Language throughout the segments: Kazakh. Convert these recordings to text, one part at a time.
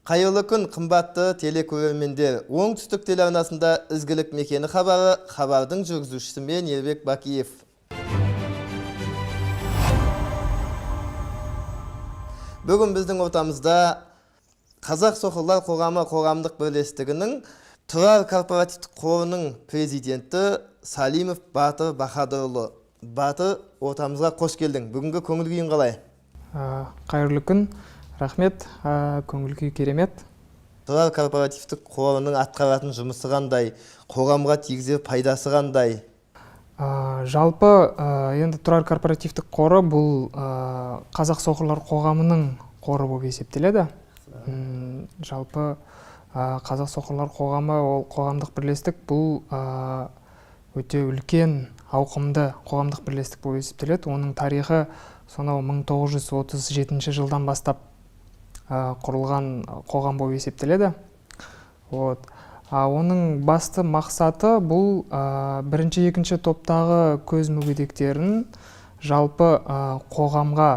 Қайырлы күн, қымбатты телекөрермендер. Оңтүстік телеарнасында ізгілік мекені хабары, хабардың жүргізушісі мен Ербек Бакиев. Бүгін біздің ортамызда Қазақ Соқырлар қоғамы қоғамдық бірлестігінің Тұрар корпоративтік қорының президенті Салимов Батыр Бахадырұлы. Батыр, ортамызға қош келдің. Бүгінгі көңіл күйің қалай? Қайырлы күн, рахмет, көңіл күй керемет. Тұрар корпоративтік қорының атқаратын жұмысы қандай, қоғамға тигізер пайдасы қандай? Жалпы, енді Тұрар корпоративтік қоры бұл Қазақ Соқырлар қоғамының қоры болып есептеледі. Жалпы, Қазақ Соқырлар қоғамы, ол қоғамдық бірлестік, бұл өте үлкен, ауқымды қоғамдық бірлестік болып есептеледі. Оның тарихы сонау 1937 жылдан бастап құрылған қоғам болып есептеледі. Оның басты мақсаты бұл бірінші, екінші топтағы көз мүгедектерін жалпы қоғамға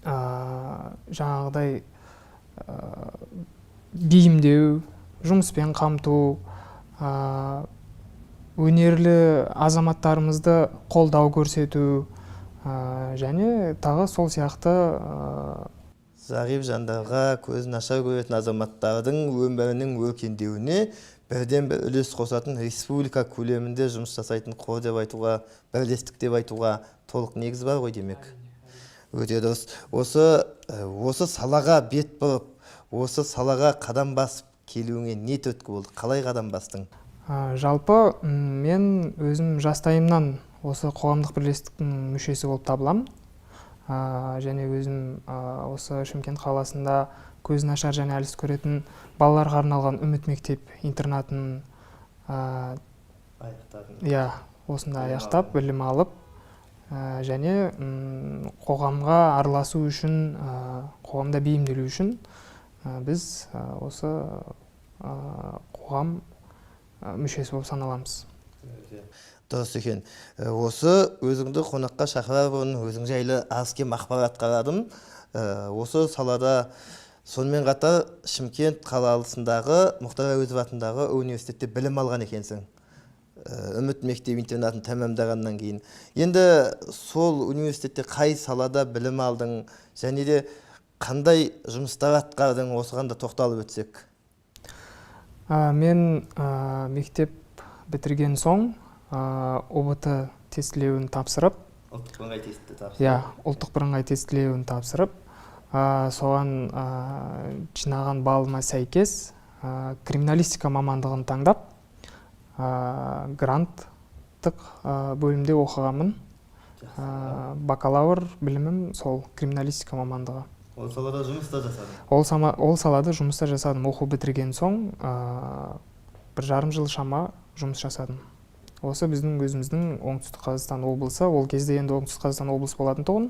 жаңағыдай бейімдеу, жұмыспен қамту, өнерлі азаматтарымызды қолдау көрсету және тағы сол сияқты зағип жандарға, көзін нашар көретін азаматтардың өмірінің өркендеуіне бірден бір үлес қосатын республика көлемінде жұмыс жасайтын қор деп айтуға, бірлестік деп айтуға толық негіз бар ғой демек. Өте дұрыс. Осы салаға бет бұрып, осы салаға қадам басып келуіңе не түрткі болды? Қалай қадам бастың? Жалпы мен өзім жастайымнан осы қоғамдық бірлестіктің мүшесі болып табыламын. Және өзім осы Шымкент қаласында көзі нашар және әлсіз көретін балаларға арналған үміт мектеп интернатын осында аяқтап, білім алып, және қоғамға араласу үшін, қоғамда бейімделу үшін біз осы қоғам мүшесі болып саналамыз. Дұрыс екен. Осы өзіңді қонаққа шақырар бұрын өзің жайлы аз-кем ақпарат қарадым. Осы салада сонымен қатар Шымкент қаласындағы Мұхтар Әуезов атындағы университетте білім алған екенсің. Үміт мектеп интернатын тәмамдағаннан кейін. Енді сол университетте қай салада білім алдың және де қандай жұмыстар атқардың, осыған да тоқталып өтсек? Мен мектеп бітірген соң ОБТ тестілеуін тапсырып, ұлттық бірыңғай тестілеуін тапсырып, соған жинаған балыма сәйкес криминалистика мамандығын таңдап, гранттық бөлімде оқығанмын. Бакалавр білімім сол криминалистика мамандығы. Ол салада жұмыста жасадым? Ол салада жұмыста жасадым. Оқу бітірген соң 1,5 жыл шама жұмыс жасадым. Осы біздің өзіміздің Оңтүстік Қазақстан облысы, ол кезде енді Оңтүстік Қазақстан облысы болатын тұғын,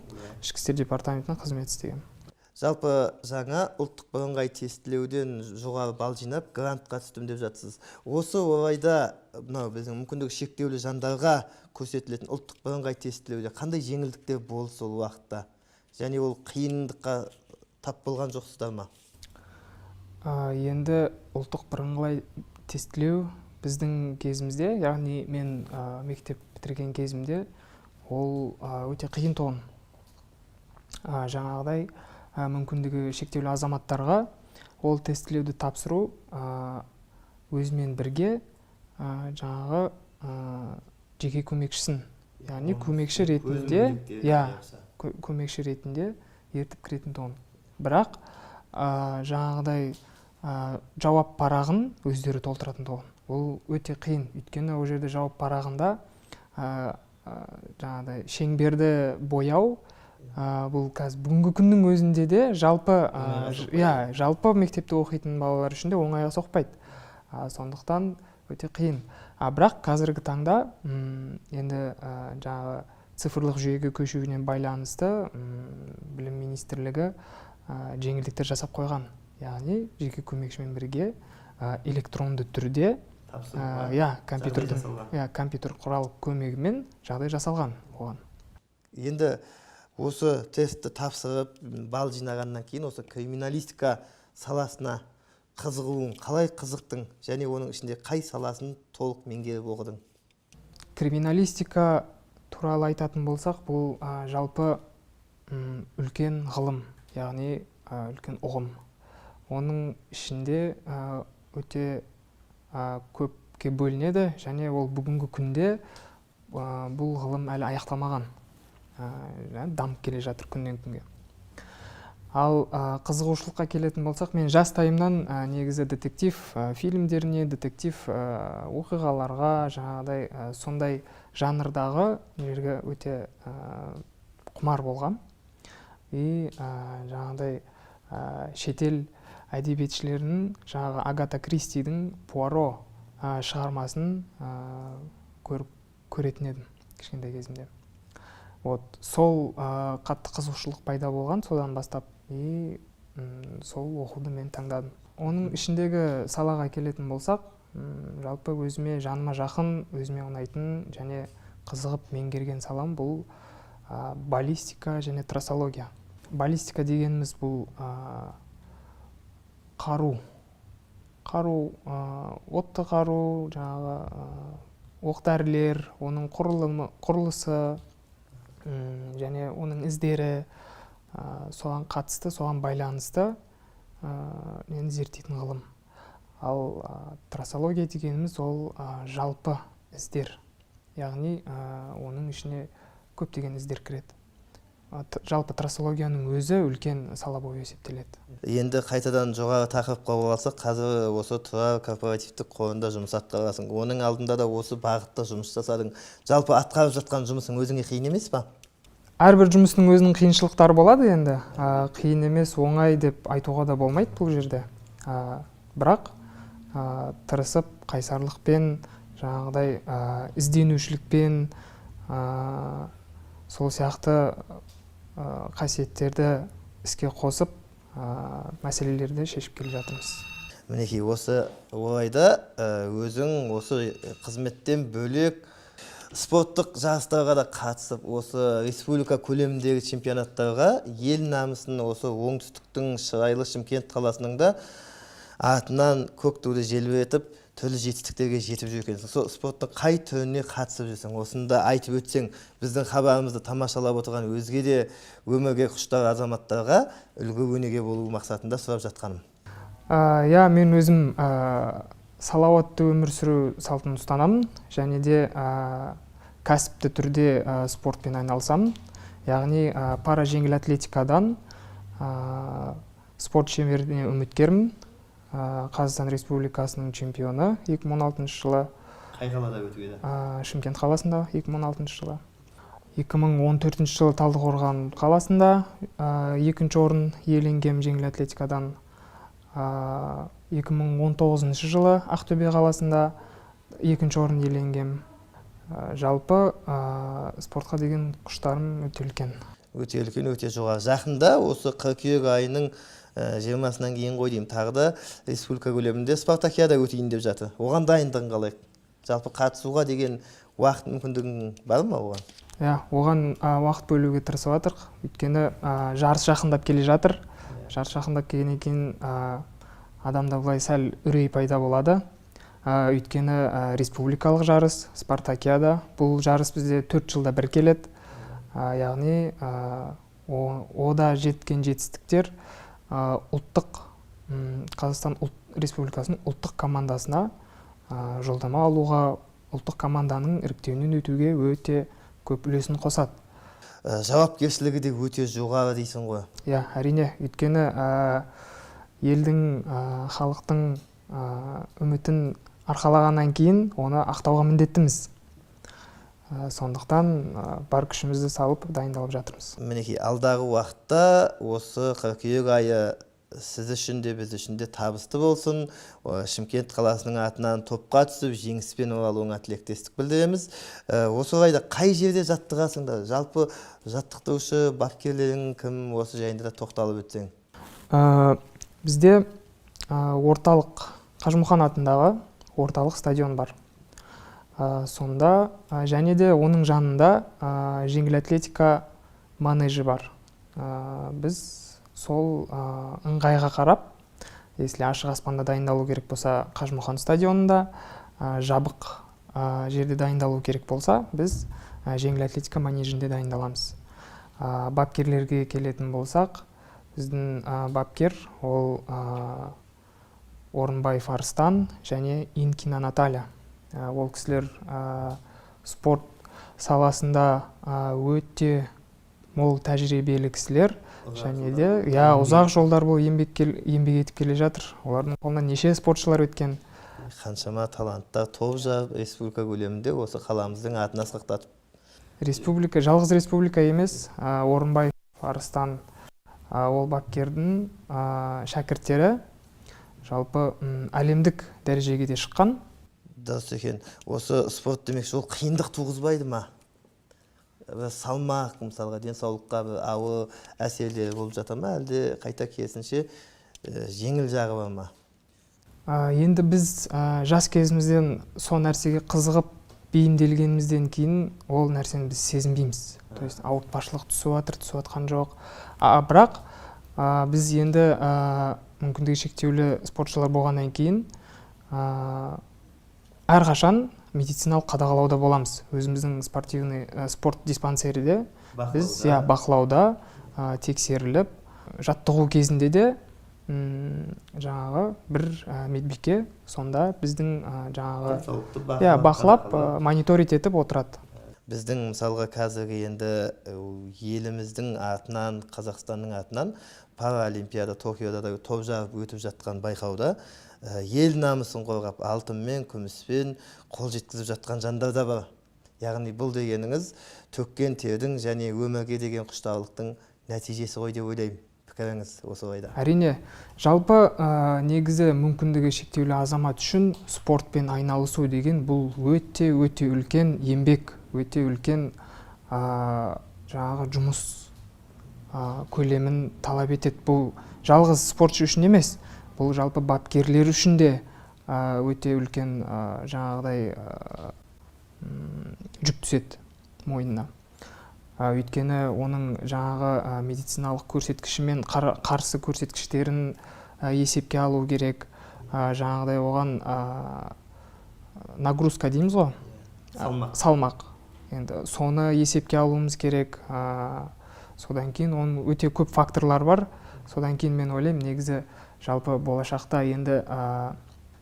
ішкі істер департаментінің қызмет істеген. Жалпы жаңа ұлттық бірыңғай тестілеуден жоғары балл жинап, грантқа түстім деп жатсыз. Осы орайда біздің мүмкіндігі шектеулі жандарға көрсетілетін ұлттық бірыңғай тестілеуде қандай жеңілдіктер болды сол уақытта? Және ол қиындыққа тап болған жоқсыздар ма? Енді ұлттық бірыңғай тестілеу біздің кезімізде, яғни мен мектеп бітірген кезімде, ол өте қиын тұғын. Жаңағыдай мүмкіндігі шектеулі азаматтарға ол тестілеуді тапсыру өзімен бірге жаңағы жеке көмекшісін, яғни көмекші ретінде ертіп кіретін тұғын. Бірақ жаңағыдай жауап парағын өздері толтыратын тұғын. Ол өте қиын, өйткені ол жерде жауап парағында жаңағыдай шеңберді бояу, бұл қазір бүгінгі күннің өзінде де жалпы мектепте оқитын балалар үшін де оңайға соқпайды. Сондықтан өте қиын. Бірақ қазіргі таңда енді жаңағы цифрлық жүйеге көшуіне байланысты білім министрлігі жеңілдіктер жасап қойған. Яғни жеке көмекшімен бірге электронды түрде компьютер құрал көмегімен жағдай жасалған оған. Енді осы тестті тапсырып, балл жинағаннан кейін осы криминалистика саласына қызығуың қалай қызықтың, және оның ішінде қай саласын толық меңгеріп оқыдың? Криминалистика туралы айтатын болсақ, бұл жалпы үлкен ғылым, яғни үлкен ұғым. Оның ішінде өте көпке бөлінеді, және ол бүгінгі күнде бұл ғылым әлі аяқталмаған, дамып келе жатыр күннен күнге. Ал қызығушылыққа келетін болсақ, мен жастайымнан негізі детектив фильмдеріне, детектив оқиғаларға, жаңағыдай сондай жанрдағы жерге өте құмар болғам. И жаңағыдай шетел әдебиетшілерінің, жаңағы Агата Кристидің Пуаро шығармасын көретін едім кішкентай кезімде. Сол қатты қызығушылық пайда болған, содан бастап сол оқуды мен таңдадым. Оның ішіндегі салаға келетін болсақ, жалпы өзіме жаныма жақын, өзіме ұнайтын және қызығып меңгерген салам бұл баллистика және трассология. Баллистика дегеніміз бұл отты қару, жаңағы оқ-дәрілер, оның құрылысы және оның іздері, соған қатысты, соған байланысты зерттейтін ғылым. Ал трассология дегеніміз ол жалпы іздер, яғни оның ішіне көптеген іздер кіреді. Жалпы трассологияның өзі үлкен сала болып есептеледі. Енді қайтадан жоғары тақырыпқа оралсақ, қазір осы Тұрар корпоративтік қорында жұмыс атқарасың. Оның алдында да осы бағытта жұмыс жасадың. Жалпы атқарып жатқан жұмысың өзіңе қиын емес па? Әрбір жұмыстың өзінің қиыншылықтары болады енді. Қиын емес, оңай деп айтуға да болмайды бұл жерде. Бірақ тырысып, қайсарлықпен, жаңағыдай ізденушілікпен, сол сияқты қасиеттерді іске қосып, мәселелерді шешіп келе жатырмыз. Мінекей, осы орайда өзің осы қызметтен бөлек спорттық жарыстарға да қатысып, осы республика көлеміндегі чемпионаттарға ел намысын осы оңтүстіктің шырайлы Шымкент қаласының да атынан көк туды желбіретіп, түрлі жетістіктерге жетіп жүргенсің. Сол спорттың қай түріне қатысып жүрсің? Осында айтып өтсең, біздің хабарымызды тамашалап отырған өзге де өмірге құштар азаматтарға үлгі өнеге болу мақсатында сұрап жатқаным. Мен өзім салауатты өмір сүру салтын ұстанамын, және де кәсіпті түрде спортпен айналысамын. Яғни пара жеңіл атлетикадан спорт шеберіне үміткермін. Қазақстан Республикасының чемпионы 2016 жылы. Қай қалада өтіп еді? Шымкент қаласында 2016 жылы. 2014 жылы Талдықорған қаласында екінші орын иеленгем жеңіл атлетикадан. 2019 жылы Ақтөбе қаласында екінші орын иеленгем. Жалпы спортқа деген құштарым өте үлкен. Өте үлкен, өте жоғары. Жақында осы қыркүйек айының 20-сынан кейін ғой деймін, тағы да республика көлемінде спартакиада өтейін деп жатыр. Оған дайындығың қалай? Жалпы қатысуға деген уақыт мүмкіндігің бар ма оған? Оған уақыт бөлуге тырысып жатырмыз. Өйткені жарыс жақындап келе жатыр. Жарыс жақындап келгеннен кейін адамда былай сәл үрей пайда болады. Өйткені республикалық жарыс, спартакиада, бұл жарыс бізде 4 жылда бір келеді. Яғни ода жеткен жетістіктер Қазақстан Республикасының ұлттық командасына жолдама алуға, ұлттық команданың іріктеуінен өтуге өте көп үлесін қосады. Жауапкершілігі де өте жоғары дейсің ғой? Әрине, өйткені елдің, халықтың үмітін арқалағаннан кейін оны ақтауға міндеттіміз. Сондықтан бар күшімізді салып дайындалып жатырмыз. Мінекей, алдағы уақытта осы қыркүйек айы сіз үшін де біз үшін де табысты болсын. Шымкент қаласының атынан топқа түсіп, жеңіспен оралуыңа тілектестік білдіреміз. Осы орайда қай жерде жаттығасыңдар? Жалпы жаттықтырушы бапкерлерің кім, осы жайында да тоқталып өтсең? Бізде орталық Қажымұқан атындағы орталық стадион бар. Сонда және де оның жанында жеңіл атлетика манежі бар. Біз сол ыңғайға қарап если ашық аспанда дайындалу керек болса Қажымұқан стадионында, жабық жерде дайындалу керек болса біз жеңіл атлетика манежінде дайындаламыз. Бапкерлерге келетін болсақ, біздің бапкер ол Орынбаев Арыстан және Инкина Наталья. Ол кісілер спорт саласында өте мол тәжірибелі кісілер, және де ұзақ жолдар бойы еңбек етіп келе жатыр. Олардың қолынан неше спортшылар өткен. Қаншама таланттар топ жарып республика көлемінде осы қаламыздың атын асқақтатып. Республика, жалғыз республика емес, Орынбаев Арыстан ол бапкердің шәкірттері жалпы әлемдік дәрежеге де шыққан. Дұрыс екен. Осы спорт демекші ол қиындық туғызбайды ма? Салмақ, мысалға, денсаулыққа ауыр әсерлері болып жата ма, әлде қайта керісінше жеңіл жағы бар ма? Енді біз жас кезімізден сол нәрсеге қызығып бейімделгенімізден кейін ол нәрсені біз сезінбейміз. То есть ауыртпашылық түсіп жатқан жоқ. Бірақ біз енді мүмкіндігі шектеулі спортшылар болғаннан кейін әрқашан медициналық қадағалауда боламыз. Өзіміздің спорт диспансеріде біз бақылауда тексеріліп, жаттығу кезінде де жаңағы бір медбике сонда біздің жаңағы бақылап мониторить етіп отырады. Біздің мысалға қазіргі енді еліміздің атынан, Қазақстанның атынан Паралимпиада Токиода да топ жарып өтіп жатқан байқауда ел намысын қорғап, алтынмен, күміспен қол жеткізіп жатқан жандар да бар. Яғни бұл дегеніңіз төккен тердің және өмірге деген құштарлықтың нәтижесі ғой деп ойлаймын. Пікіріңіз осы орайда? Әрине, жалпы негізі мүмкіндігі шектеулі азамат үшін спортпен айналысу деген бұл өте үлкен еңбек, өте үлкен жаңағы жұмыс көлемін талап етеді. Бұл жалғыз спортшы үшін емес, бұл жалпы бапкерлер үшін де өте үлкен жаңағыдай жүк түседі мойнына. Өйткені оның жаңағы медициналық көрсеткішімен қарсы көрсеткіштерін есепке алу керек. Жаңағыдай оған нагрузка дейміз ғой, салмақ. Енді соны есепке алуымыз керек. Содан кейін оның өте көп факторлар бар. Содан кейін мен ойлаймын, негізі жалпы болашақта енді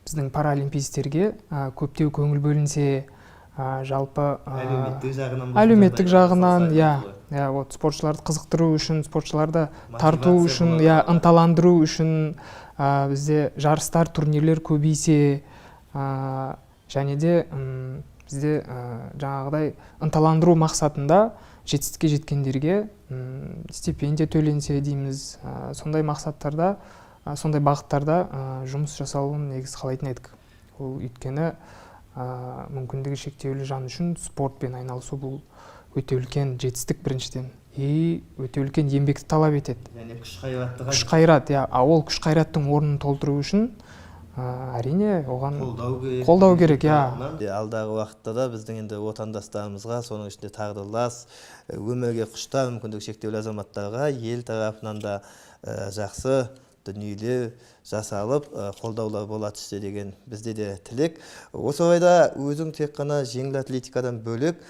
біздің паралимпийцтерге көптеу көңіл бөлінсе, жалпы әлеуметтік жағынан, спортшыларды қызықтыру үшін, спортшыларды тарту үшін, ынталандыру үшін бізде жарыстар, турнирлер көбейсе, және де бізде жаңағыдай ынталандыру мақсатында жетістікке жеткендерге стипендия төленсе дейміз. Сондай мақсаттарда, сондай бағыттарда жұмыс жасалуын негіз қалайтын едік. Ол өйткені мүмкіндігі шектеулі жан үшін спортпен айналысу бұл өте үлкен жетістік біріншіден. Өте үлкен еңбекті талап етеді. Яғни күш қайрат, ол күш қайраттың орнын толтыру үшін әрине оған қолдау керек. Алдағы уақытта да біздің енді отандастарымызға, соның ішінде тағдырлас, өмірге құштар мүмкіндігі шектеулі азаматтарға ел тарапынан да жақсы дүниелер жасалып, қолдаулар бола түссе деген бізде де тілек. Осы орайда өзің тек қана жеңіл атлетикадан бөлек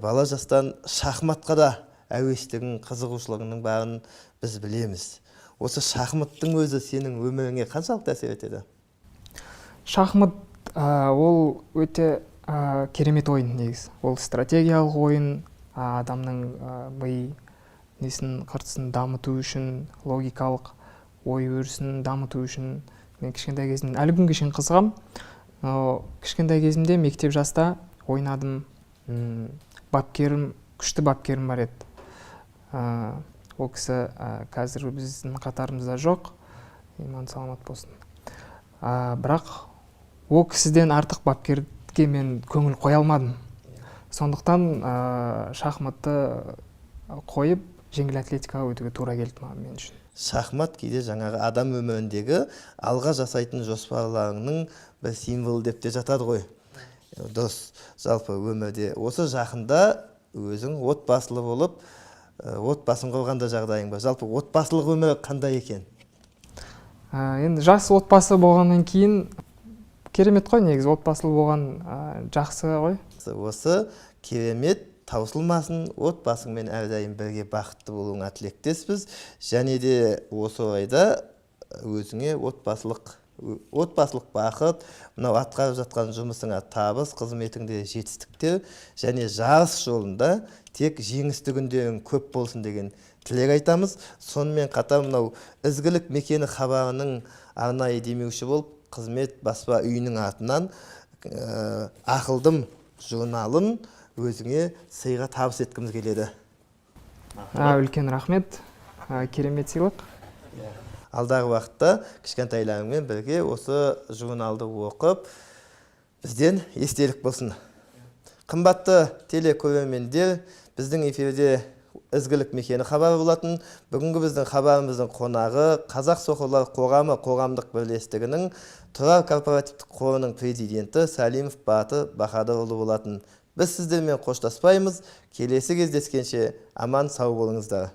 бала жастан шахматқа да әуестігің, қызығушылығының барын біз білеміз. Осы шахматтың өзі сенің өміріңе қаншалықты әсер етеді? Шахмат ол өте керемет ойын негіз. Ол стратегиялық ойын, адамның ми несін қыртысын дамыту үшін, логикалық ой өрісін дамыту үшін. Мен кішкентай кезімнен әлі күнге шейін қызығам. Кішкентай кезімде мектеп жаста ойнадым. Күшті бапкерім бар еді. Ол кісі қазір біздің қатарымызда жоқ, иман саламат болсын. Бірақ ол кісіден артық бапкерге мен көңіл қоя алмадым. Сондықтан шахматты қойып жеңіл атлетикаға өтуге тура келді мен үшін. Шахмат кейде жаңағы адам өміріндегі алға жасайтын жоспарларының бір символ деп те жатады ғой. Дос, жалпы өмірде осы жақында өзің отбасылы болып, отбасын құрғанда жағдайың бар. Жалпы отбасылық өмір қандай екен? Енді жақсы отбасы болғаннан кейін керемет қой, негізі отбасылы болған жақсы ғой. Осы керемет таусылмасын, отбасыңмен әрдайым бірге бақытты болуыңа тілектеспіз. Және де осы орайда өзіңе отбасылық бақыт, мынау атқарып жатқан жұмысыңа табыс, қызметіңде жетістіктер және жарыс жолында тек жеңісті күндерің көп болсын деген тілек айтамыз. Сонымен қатар мынау ізгілік мекені хабарының арнайы демеуші болып, қызмет баспа үйінің атынан ақылдым журналын өзіңе сыйға табыс еткіміз келеді. Үлкен рахмет, керемет сыйлық. Алдағы уақытта кішкентайларыңмен бірге осы журналды оқып, бізден естелік болсын. Қымбатты телекөрермендер, біздің эфирде ізгілік мекені хабары болатын. Бүгінгі біздің хабарымыздың қонағы Қазақ Соқырлар қоғамы қоғамдық бірлестігінің Тұрар корпоративтік қорының президенті Салимов Баты Бахадырұлы болатын. Біз сіздермен қоштаспаймыз. Келесі кездескенше аман сау болыңыздар.